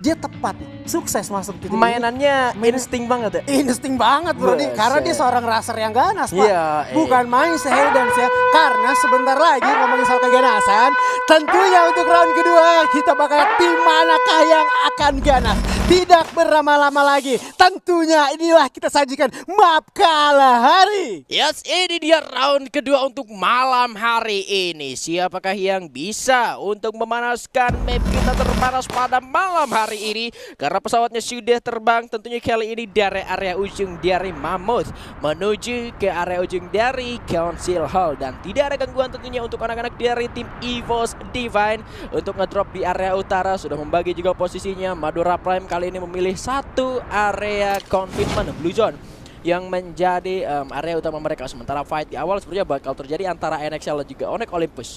dia tepat sukses masuk gitu. Mainannya insting banget ya. Insting banget bro nih, karena dia seorang raser yang ganas Pak. Iya, Bukan main sehedans ya. Karena sebentar lagi ngomongin soal keganasan, tentunya untuk round kedua kita bakal tim manakah yang akan ganas. Tidak berlama-lama lagi, tentunya inilah kita sajikan map Kalahari. Yes, ini dia round kedua untuk malam hari ini. Siapakah yang bisa untuk memanaskan map kita terpanas pada malam hari ini? Karena pesawatnya sudah terbang tentunya kali ini dari area ujung dari Mammoth menuju ke area ujung dari Council Hall. Dan tidak ada gangguan tentunya untuk anak-anak dari tim EVOS Divine untuk ngedrop di area utara. Sudah membagi juga posisinya. Madura Prime kali ini memilih satu area confinement Blue Zone yang menjadi area utama mereka. Sementara fight di awal sebenarnya bakal terjadi antara NXL dan juga Onyx Olympus.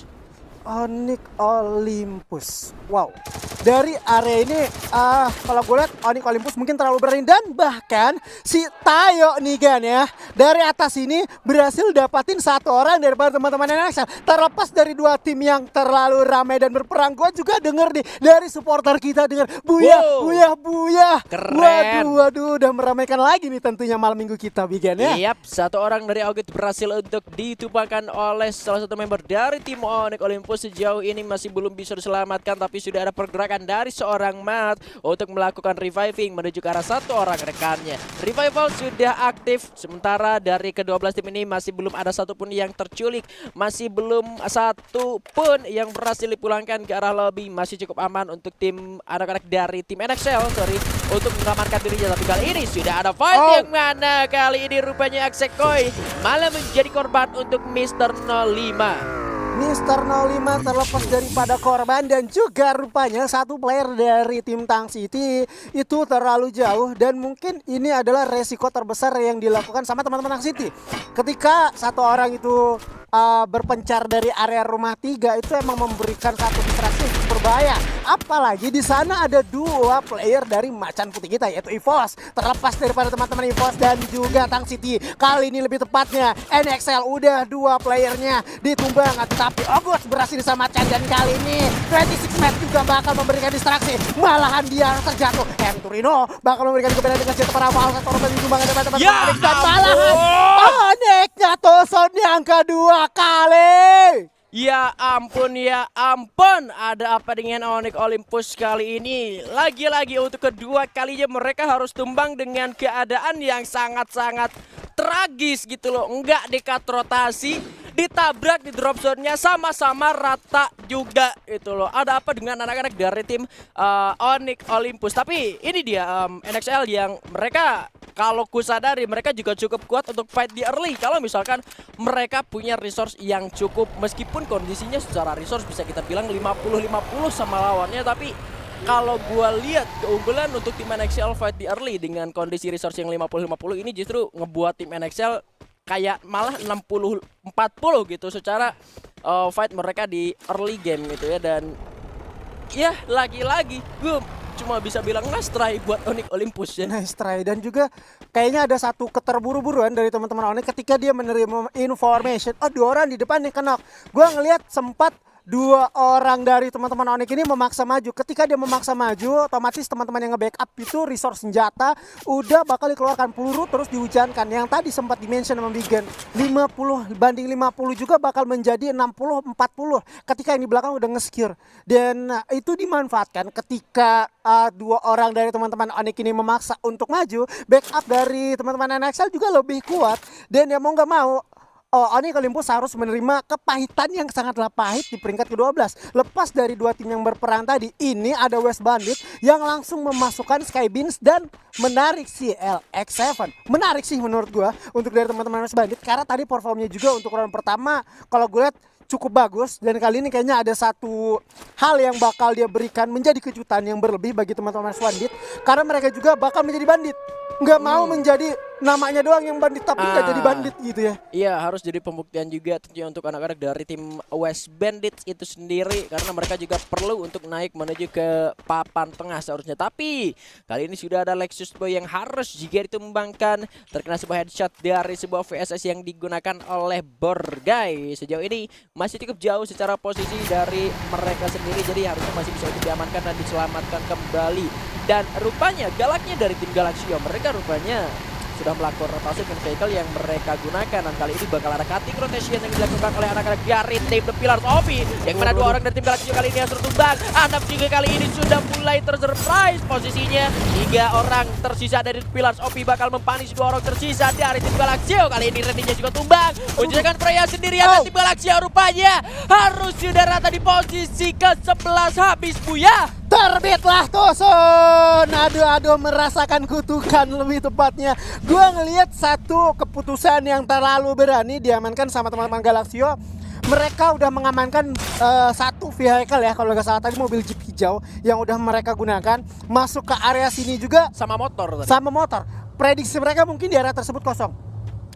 Onyx Olympus. Wow. Dari area ini kalau gue lihat Onyx Olympus mungkin terlalu berani, dan bahkan si Tayo nih kan ya dari atas ini berhasil dapatin satu orang daripada teman-teman NXL. Terlepas dari dua tim yang terlalu ramai dan berperang, gue juga denger nih dari supporter kita dengar buyah, buyah. Keren. Waduh, udah meramaikan lagi nih tentunya malam minggu kita Bigen ya. Yap, satu orang dari August berhasil untuk ditumpahkan oleh salah satu member dari tim Onyx Olympus. Sejauh ini masih belum bisa diselamatkan, tapi sudah ada pergerakan dari seorang Matt untuk melakukan reviving menuju ke arah satu orang rekannya. Revival sudah aktif, sementara dari ke-12 tim ini masih belum ada satupun yang terculik, masih belum satu pun yang berhasil dipulangkan ke arah lobby. Masih cukup aman untuk tim anak-anak dari tim NXL untuk mengamankan dirinya. Tapi kali ini sudah ada fight yang mana kali ini rupanya Aksekoi malah menjadi korban untuk Mr. 05. Mr. 05 terlepas daripada korban, dan juga rupanya satu player dari tim Tang City itu terlalu jauh, dan mungkin ini adalah resiko terbesar yang dilakukan sama teman-teman Tang City. Ketika satu orang itu berpencar dari area rumah 3, itu emang memberikan satu distraksi berbahaya. Apalagi di sana ada dua player dari macan putih kita, yaitu EVOS. Terlepas daripada teman-teman EVOS dan juga Tang City, kali ini lebih tepatnya NXL udah dua playernya ditumbang, tetapi August berhasil diselamatkan, dan kali ini 26 Map juga bakal memberikan distraksi. Malahan dia terjatuh. Turino bakal memberikan kebenaran dengan senjata para awal satu orang ditumbang dari teman-teman Onyx, dan malahan Onyx jatuh zone yang kedua kali. Ya ampun, ada apa dengan Onyx Olympus kali ini? Lagi-lagi untuk kedua kalinya mereka harus tumbang dengan keadaan yang sangat-sangat tragis gitu loh. Enggak dekat rotasi, ditabrak di drop zone-nya sama-sama rata juga itu loh. Ada apa dengan anak-anak dari tim Onyx Olympus? Tapi ini dia NXL yang mereka, kalau ku sadari mereka juga cukup kuat untuk fight di early. Kalau misalkan mereka punya resource yang cukup, meskipun kondisinya secara resource bisa kita bilang 50-50 sama lawannya, tapi kalau gua lihat keunggulan untuk tim NXL fight di early dengan kondisi resource yang 50-50 ini justru ngebuat tim NXL kayak malah 60-40 gitu secara fight mereka di early game gitu ya. Dan ya lagi-lagi gue cuma bisa bilang nice try buat Onyx Olympus ya. Nice try, dan juga kayaknya ada satu keterburu-buruan dari teman-teman Onyx ketika dia menerima information. Oh, dua orang di depan nih kena. Gua ngelihat sempat dua orang dari teman-teman Onyx ini memaksa maju. Ketika dia memaksa maju, otomatis teman-teman yang nge-backup itu resource senjata udah bakal dikeluarkan, peluru terus dihujankan. Yang tadi sempat di-mention sama Bigen, 50 banding 50 juga bakal menjadi 60-40 ketika yang di belakang udah nge-secure. Dan itu dimanfaatkan ketika dua orang dari teman-teman Onyx ini memaksa untuk maju. Backup dari teman-teman NXL juga lebih kuat, dan ya mau nggak mau Onyx Olympus harus menerima kepahitan yang sangatlah pahit di peringkat ke-12. Lepas dari dua tim yang berperang tadi, ini ada West Bandit yang langsung memasukkan Skybeams dan menarik si LX7. Menarik sih menurut gua untuk dari teman-teman West Bandit, karena tadi performnya juga untuk round pertama kalau gue lihat cukup bagus, dan kali ini kayaknya ada satu hal yang bakal dia berikan menjadi kejutan yang berlebih bagi teman-teman West Bandit, karena mereka juga bakal menjadi bandit. Nggak mau menjadi namanya doang yang bandit tapi nggak jadi bandit gitu ya. Iya, harus jadi pembuktian juga tentunya untuk anak-anak dari tim West Bandits itu sendiri, karena mereka juga perlu untuk naik menuju ke papan tengah seharusnya. Tapi kali ini sudah ada Lexus Boy yang harus jika ditumbangkan, terkena sebuah headshot dari sebuah VSS yang digunakan oleh Borgai. Sejauh ini masih cukup jauh secara posisi dari mereka sendiri, jadi harusnya masih bisa diamankan dan diselamatkan kembali Dan rupanya galaknya dari tim Galaxio, mereka rupanya sudah melakukan rotasi dengan vehicle yang mereka gunakan, dan kali ini bakal ada cutting rotation yang dilakukan oleh anak-anak dari tim The Pillars of yang mana 2 orang dari tim Galaxio kali ini yang tertumbang. Anak juga kali ini sudah mulai tersurprise posisinya. 3 orang tersisa dari The Pillars of bakal mempunish 2 orang tersisa dari tim Galaxio. Kali ini Randy-nya juga tumbang. Menjadikan Freya sendirian dan tim Galaxio rupanya harus sudah rata di posisi ke-11 habis buya. Terbitlah Tosun. Aduh merasakan kutukan lebih tepatnya. Gua ngelihat satu keputusan yang terlalu berani diamankan sama teman-teman Galaxio. Mereka udah mengamankan satu vehicle ya, kalau nggak salah tadi mobil Jeep hijau yang udah mereka gunakan masuk ke area sini juga Sama motor tadi. sama motor. Prediksi mereka mungkin di area tersebut kosong.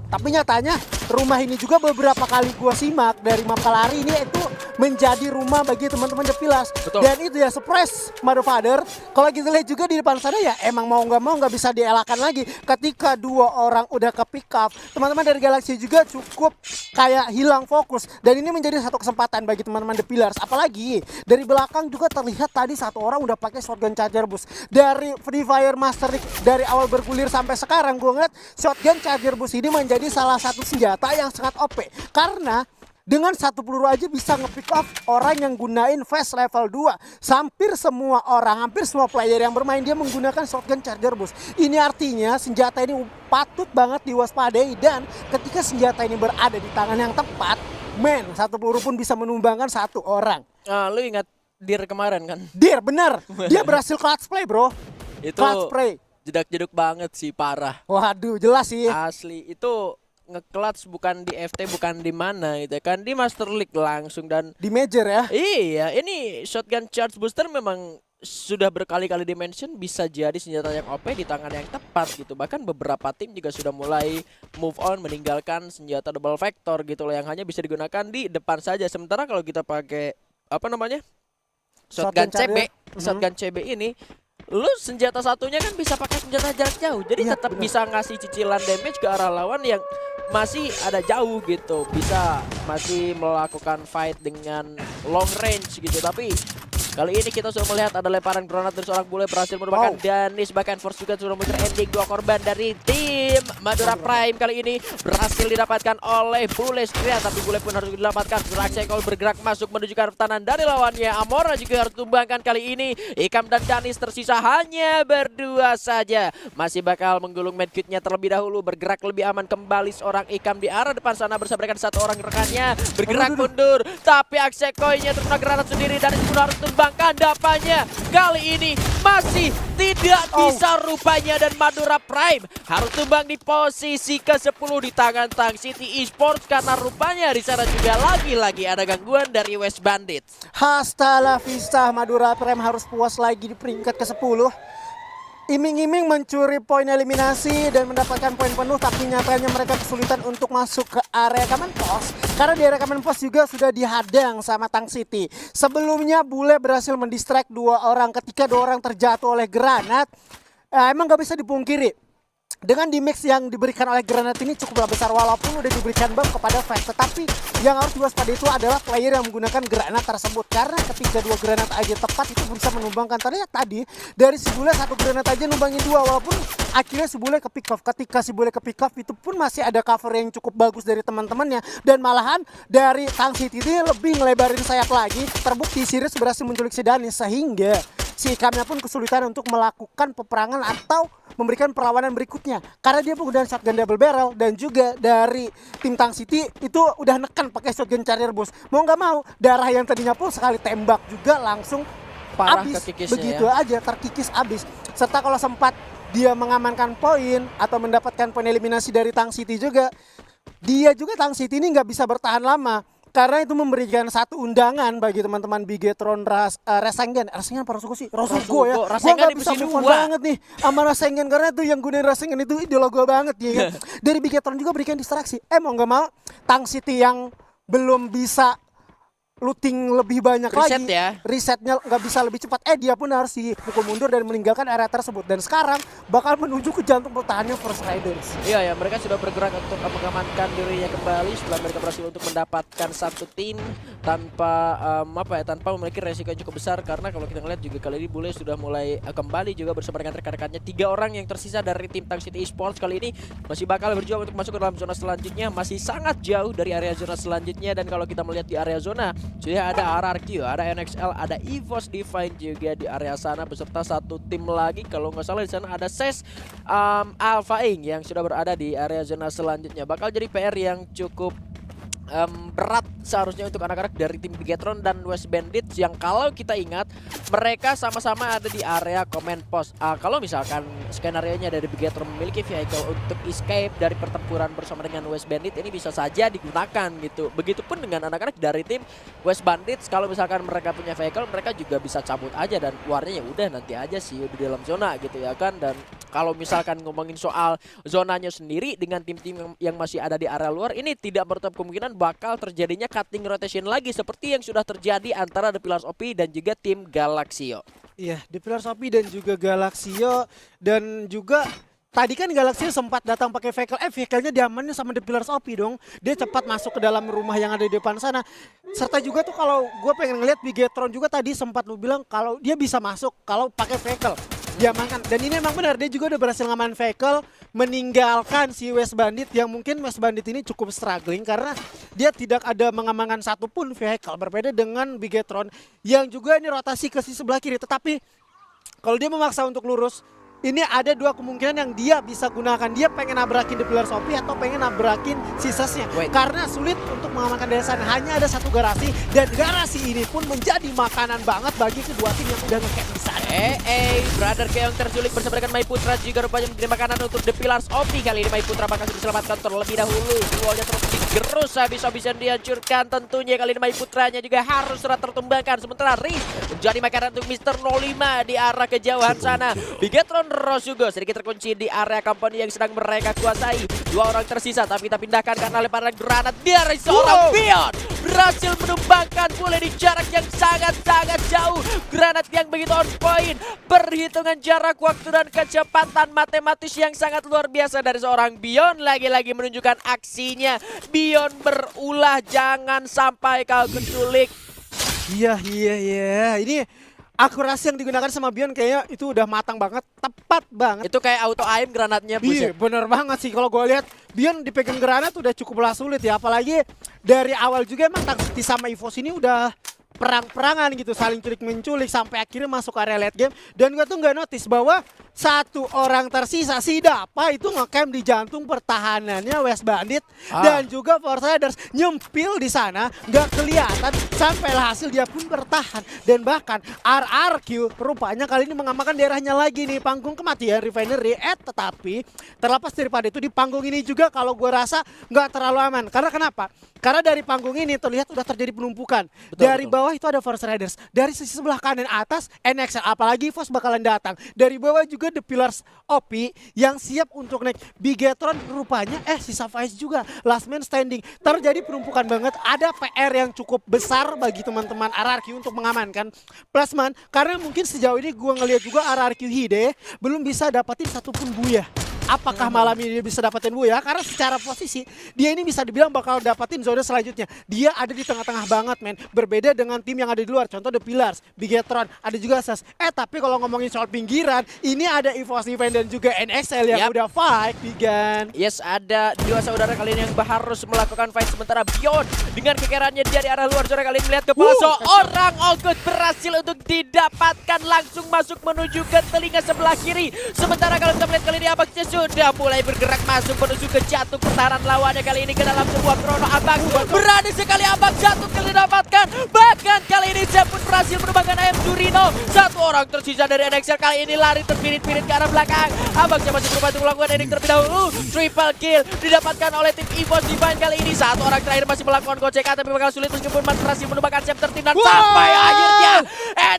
Tapi nyatanya rumah ini juga beberapa kali gua simak dari map Kalari ini itu menjadi rumah bagi teman-teman The Pillars. Betul. Dan itu ya surprise motherfather. Kalau kita lihat juga di depan sana ya emang mau nggak bisa dielakkan lagi. Ketika 2 orang udah ke pick up, teman-teman dari Galaxy juga cukup kayak hilang fokus. Dan ini menjadi satu kesempatan bagi teman-teman The Pillars. Apalagi dari belakang juga terlihat tadi 1 orang udah pakai shotgun charger bus. Dari Free Fire Master League dari awal bergulir sampai sekarang gue ngeliat shotgun charger bus ini menjadi salah satu senjata yang sangat OP. Karena dengan 1 peluru aja bisa nge-pick off orang yang gunain vest level 2. Hampir semua orang, hampir semua player yang bermain dia menggunakan shotgun charger bus. Ini artinya senjata ini patut banget diwaspadai, dan ketika senjata ini berada di tangan yang tepat, men, 1 peluru pun bisa menumbangkan 1 orang. Lu ingat Dir kemarin kan? Dir, bener. Dia berhasil clutch play, bro. Itu Clutch play. jedak-jeduk banget sih, parah. Waduh, jelas sih. Asli itu nge-clutch bukan di FT, bukan di mana gitu kan, di Master League langsung. Dan Di major ya. iya, ini shotgun charge booster memang sudah berkali-kali dimention bisa jadi senjata yang OP di tangan yang tepat gitu. Bahkan beberapa tim juga sudah mulai move on meninggalkan senjata double vector gitu loh, yang hanya bisa digunakan di depan saja. Sementara kalau kita pakai apa namanya? Shotgun CB, shotgun CB ini lu senjata satunya kan bisa pakai senjata jarak jauh. Jadi Iya, tetap bener. bisa ngasih cicilan damage ke arah lawan yang masih ada jauh gitu. Bisa masih melakukan fight dengan long range gitu. Tapi kali ini kita sudah melihat ada lemparan granat dari seorang bule berhasil merupakan Danis. Bahkan Force juga sudah muncul ending 2 korban dari tim Madura Prime. Kali ini berhasil didapatkan oleh Bule Stria, tapi Bule pun harus didapatkan. Raksekol bergerak masuk menuju ke arah pertahanan dari lawannya. Amora juga harus tumbangkan kali ini. Ikam dan Danis tersisa hanya berdua saja. Masih bakal menggulung medkitnya terlebih dahulu. Bergerak lebih aman kembali seorang Ikam di arah depan sana bersama dengan 1 orang rekannya. Bergerak mundur, tapi Aksekoinya terkena granat sendiri dan itu harus tumbang. Kandapannya kali ini masih tidak bisa rupanya, dan Madura Prime harus tumbang di posisi ke-10 di tangan Tang City Esports karena rupanya di sana juga lagi-lagi ada gangguan dari West Bandit. Hasta la vista, Madura Prime harus puas lagi di peringkat ke-10. Iming-iming mencuri poin eliminasi dan mendapatkan poin penuh, tapi nyatanya mereka kesulitan untuk masuk ke area Command Post. Karena di area Command Post juga sudah dihadang sama Tang City. Sebelumnya Bule berhasil mendistract 2 orang ketika 2 orang terjatuh oleh granat. Emang gak bisa dipungkiri, dengan damage yang diberikan oleh granat ini cukuplah besar, walaupun udah diberikan buff kepada Vest. Tetapi yang harus diwaspadai itu adalah player yang menggunakan granat tersebut. Karena ketika 2 granat aja tepat itu bisa menumbangkan. Ternyata tadi dari si Bule 1 granat aja numbangin 2, walaupun akhirnya si Bule ke pick off. Ketika si Bule ke pick off itu pun masih ada cover yang cukup bagus dari teman-temannya. Dan malahan dari Tang City ini lebih ngelebarin sayap lagi. Terbukti Sirius berhasil menculik si Danis, sehingga si Ikamnya pun kesulitan untuk melakukan peperangan atau memberikan perlawanan berikutnya. Karena dia penggunaan shotgun double barrel, dan juga dari tim Tang City itu udah neken pakai shotgun charger bus. Mau nggak mau, darah yang tadinya pun sekali tembak juga langsung Parah habis. kekikisnya Begitu ya. aja, terkikis habis. Serta kalau sempat dia mengamankan poin atau mendapatkan poin eliminasi dari Tang City juga, dia juga Tang City ini nggak bisa bertahan lama. Karena itu memberikan satu undangan bagi teman-teman Bigetron Rasengan. Rasengan apa Rasugo sih? Rasugo ya. Gue Rasengan gak bisa di move on musim 2. banget nih sama Rasengan, karena itu yang gunain Rasengan itu idola gue banget ya kan? Dari Bigetron juga berikan distraksi. Mau gak mau Tang City yang belum bisa looting lebih banyak Reset lagi, ya. resetnya nggak bisa lebih cepat, dia pun harus dipukul mundur dan meninggalkan area tersebut. Dan sekarang bakal menuju ke jantung pertahanan Force Riders. Iya ya, mereka sudah bergerak untuk mengamankan dirinya kembali setelah mereka berhasil untuk mendapatkan satu tim tanpa tanpa memiliki resiko yang cukup besar, karena kalau kita ngeliat juga kali ini Bule sudah mulai kembali juga bersama dengan rekan-rekannya. 3 orang yang tersisa dari tim Tang City Esports kali ini masih bakal berjuang untuk masuk ke dalam zona selanjutnya, masih sangat jauh dari area zona selanjutnya. Dan kalau kita melihat di area zona sudah ada RRQ, ada NXL, ada EVOS Divine juga di area sana beserta satu tim lagi kalau nggak salah di sana ada SES Alpha Inc yang sudah berada di area zona selanjutnya. Bakal jadi PR yang cukup berat seharusnya untuk anak-anak dari tim Bigetron dan West Bandits yang kalau kita ingat mereka sama-sama ada di area command post. Kalau misalkan skenario-nya dari Bigetron memiliki vehicle untuk escape dari pertempuran bersama dengan West Bandit, ini bisa saja digunakan gitu. Begitupun dengan anak-anak dari tim West Bandits, kalau misalkan mereka punya vehicle mereka juga bisa cabut aja dan keluarnya ya udah nanti aja sih di dalam zona gitu ya kan. Dan kalau misalkan ngomongin soal zonanya sendiri dengan tim-tim yang masih ada di area luar, ini tidak menutup kemungkinan bakal terjadinya cutting rotation lagi seperti yang sudah terjadi antara The Pillars OP dan juga tim Galaxio. Iya, The Pillars OP dan juga Galaxio, dan juga tadi kan Galaxio sempat datang pakai vehicle, vehicle-nya diamanin sama The Pillars OP dong. Dia cepat masuk ke dalam rumah yang ada di depan sana. Serta juga tuh kalau gue pengen ngeliat Bigetron juga tadi sempat lu bilang kalau dia bisa masuk kalau pakai vehicle. Diamankan, dan ini emang benar, dia juga udah berhasil ngaman vehicle meninggalkan si West Bandit yang mungkin West Bandit ini cukup struggling karena dia tidak ada mengamankan satupun vehicle, berbeda dengan Bigetron yang juga ini rotasi ke si sebelah kiri. Tetapi kalau dia memaksa untuk lurus, ini ada 2 kemungkinan yang dia bisa gunakan. Dia pengen nabrakin The Pillars OP atau pengen nabrakin sisasnya. Karena sulit untuk mengamankan dari sana. Hanya ada 1 garasi, dan garasi ini pun menjadi makanan banget bagi kedua tim yang udah nge-camp di sana. Brother Keong terculik bersama dengan Mai Putra juga rupanya menjadi makanan untuk The Pillars OP. Kali ini Mai Putra bakal diselamatkan terlebih dahulu. Duonya terus digerus, habis-habisan dihancurkan. Tentunya kali ini Mai Putranya juga harus tertumbangkan. Sementara Riz menjadi makanan untuk Mr. 05 di arah kejauhan sana. Bigetron Rosugo sedikit terkunci di area company yang sedang mereka kuasai. 2 orang tersisa tapi kita pindahkan karena lemparan granat dari seorang Bion. Berhasil menumbangkan Bule di jarak yang sangat-sangat jauh. Granat yang begitu on point. Perhitungan jarak waktu dan kecepatan matematis yang sangat luar biasa dari seorang Bion. Lagi-lagi menunjukkan aksinya. Bion berulah, jangan sampai kau keculik. Iya. Ini akurasi yang digunakan sama Bion kayaknya itu udah matang banget, tepat banget. Itu kayak auto aim granatnya. Iya, bener banget sih. Kalau gue lihat Bion dipegang granat udah cukuplah sulit ya. Apalagi dari awal juga emang Tang City sama EVOS ini udah perang-perangan gitu, saling culik-menculik sampai akhirnya masuk area late game. Dan gue tuh nggak notice bahwa 1 orang tersisa si Dapa itu ngecamp di jantung pertahanannya West Bandit dan juga Force Riders nyempil di sana, nggak kelihatan sampai hasil dia pun bertahan. Dan bahkan RRQ rupanya kali ini mengamankan daerahnya lagi nih, panggung kematian Refinery. Tetapi terlepas daripada itu di panggung ini juga kalau gue rasa nggak terlalu aman. Karena kenapa? Karena dari panggung ini terlihat udah terjadi penumpukan. Dari bawah itu ada Force Riders, dari sisi sebelah kanan atas NXL, apalagi EVOS bakalan datang. Dari bawah juga The Pillars OP yang siap untuk naik. Bigetron rupanya sisa Vice juga last man standing. Terjadi penumpukan banget. Ada PR yang cukup besar bagi teman-teman RRQ untuk mengamankan Plasman, karena mungkin sejauh ini gue ngelihat juga RRQ Hide belum bisa dapetin satupun buya. Apakah malam ini dia bisa dapetin buya? Karena secara posisi dia ini bisa dibilang bakal dapetin zona selanjutnya. Dia ada di tengah-tengah banget, men. Berbeda dengan tim yang ada di luar. Contoh The Pillars, Bigetron, ada juga SAS. Tapi kalau ngomongin soal pinggiran, ini ada EVOS Divine dan juga NXL yang udah fight, Bigan. Yes, ada 2 saudara kalian yang harus melakukan fight, sementara Bion dengan kekerannya dari arah luar zona kalian melihat kepala seorang Ogut berhasil untuk didapatkan, langsung masuk menuju ke telinga sebelah kiri. Sementara kalau kita melihat kali ini Abang sudah mulai bergerak masuk menuju ke jantung pertahanan lawannya kali ini ke dalam sebuah krono. Abang berani sekali, Abang jatuh kali didapatkan. Bahkan kali ini Zep pun berhasil menumbangkan ayam Jurino. 1 orang tersisa dari NXL kali ini lari terpirit-pirit ke arah belakang. Abang masih berusaha untuk melakukan ending terlebih dahulu. Triple kill didapatkan oleh tim EVOS Divine kali ini. 1 orang terakhir masih melakukan gocekan tapi bakal sulit meskipun berhasil menumbangkan Zep tertim dan sampai akhirnya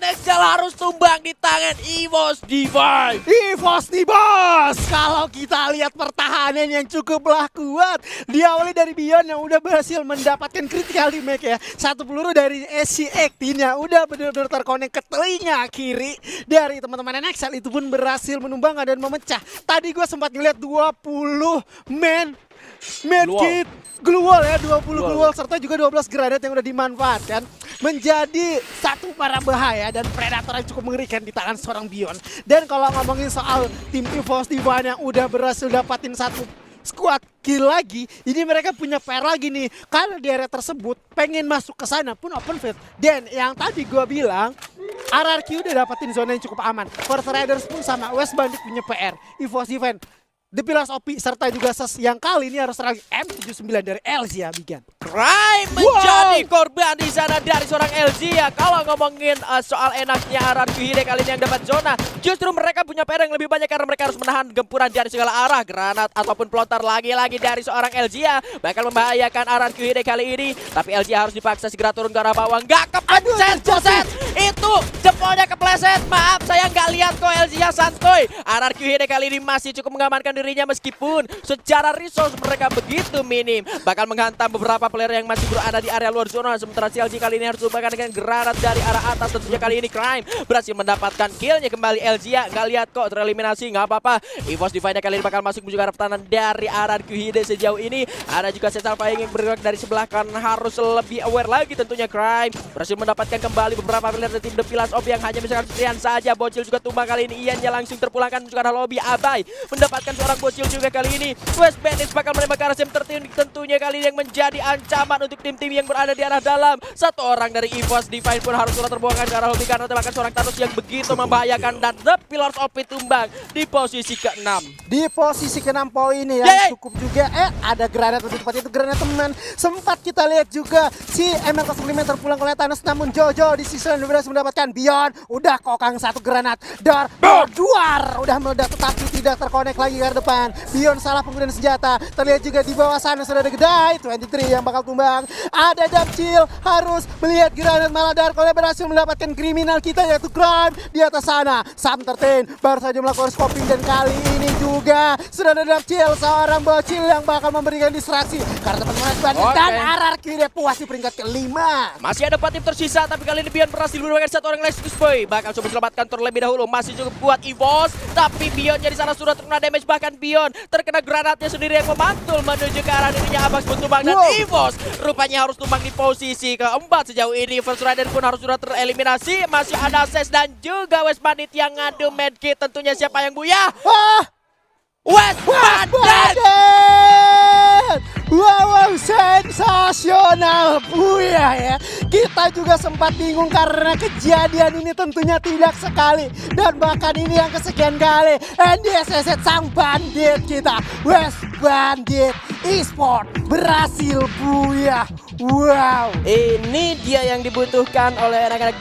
NXL harus tumbang di tangan EVOS Divine. EVOS nih bos, kalau kita lihat pertahanan yang cukuplah kuat. Diawali dari Bion yang udah berhasil mendapatkan critical damage ya. Satu peluru dari SC18 yang udah benar-benar terkonek ke telinga kiri dari teman-teman NXL, itu pun berhasil menumbangkan dan memecah. Tadi gue sempat ngeliat 20 medkit glue wall ya, 20 glue wall serta juga 12 granat yang udah dimanfaatkan menjadi satu para bahaya dan predator yang cukup mengerikan di tangan seorang Bion. Dan kalau ngomongin soal tim EVOS Divine yang udah berhasil dapatin satu squad kill lagi, ini mereka punya PR lagi nih, karena di area tersebut pengen masuk ke sana pun open field. Dan yang tadi gue bilang, RRQ udah dapatin zona yang cukup aman. Force Riders pun sama, West Bandit punya PR, EVOS Divine, The Pillars OP serta juga SES yang kali ini harus lagi M79 dari LZ ya, Bigan. Crime menjadi korban di sana dari seorang LG ya. Kalau ngomongin soal enaknya RRQ Hide kali ini yang dapat zona, justru mereka punya PR yang lebih banyak karena mereka harus menahan gempuran dari segala arah. Granat ataupun pelontar lagi-lagi dari seorang LG ya bakal membahayakan RRQ Hide kali ini. Tapi LG harus dipaksa segera turun ke arah bawah. Nggak kepleset, buset. Itu jempolnya kepleset. Maaf, saya nggak lihat kok LG ya, santuy. RRQ Hide kali ini masih cukup mengamankan dirinya meskipun secara resource mereka begitu minim. Bakal menghantam beberapa player yang masih berada di area luar zona. Sementara si LG kali ini harus diubahkan dengan granat dari arah atas. Tentunya kali ini Crime berhasil mendapatkan killnya kembali. LG ya nggak lihat kok tereliminasi, nggak apa-apa. EVOS Divine kali ini bakal masuk menuju ke arah pertahanan dari RRQ Hide sejauh ini. Ada juga Sesal Paying yang bergerak dari sebelah kanan, harus lebih aware lagi tentunya. Crime berhasil mendapatkan kembali beberapa player dari tim The Pillars OP yang hanya misalkan sekian saja. Bocil juga tumbang kali ini, Iannya langsung terpulangkan menuju ke arah lobby. Abai mendapatkan seorang bocil juga kali ini. West Bandits bakal menembak ke arah SIM13 tentunya kali ini yang menjadi ancaman untuk tim-tim yang berada di arah dalam. Satu orang dari EVOS Divine pun harus sudah terbuangkan ke arah lobby karena tembakan seorang Thanos yang begitu membahayakan. Dan The Pillars OP tumbang di posisi ke-6. Di posisi ke-6 poin ya, cukup juga. Ada granat, lebih tepat itu granat teman. Sempat kita lihat juga si ML05 terpulang oleh Thanos, namun Jojo di sisi lain berhasil mendapatkan Bion. Udah kokang satu granat. Duar udah meledak tetapi tidak terkonek lagi ke depan. Bion salah penggunaan senjata. Terlihat juga di bawah sana sudah ada Gedai 23 yang bakal tumbang. Ada Dapcil harus melihat granat, malah Darko berhasil mendapatkan kriminal kita yaitu Crime di atas sana. SIM13 baru saja melakukan scoping dan kali ini juga sudah ada Dapcil, seorang bocil yang bakal memberikan distraksi karena teman-teman Bandit dan RRQ dia puas di peringkat ke-5. Masih ada 4 tim tersisa tapi kali ini Bion berhasil merupakan satu orang Lexus Boy. Bakal coba selamatkan terlebih dahulu. Masih cukup kuat EVOS tapi Bionnya di sana sudah terkena damage, bahkan Bion terkena granatnya sendiri yang memantul menuju ke arah dirinya. Abax pun tumbang dan EVOS rupanya harus tumbang di posisi ke-4 sejauh ini. First Rider pun harus sudah tereliminasi. Masih ada Ses dan juga West Bandit yang ngadu medkit. Tentunya siapa yang buyah? West Bandit! Wow, sensasional buyah ya. Kita juga sempat bingung karena kejadian ini tentunya tidak sekali dan bahkan ini yang kesekian kali. NDSS sang bandit kita, West Bandit Esport berhasil buyah. Wow, ini dia yang dibutuhkan oleh anak-anak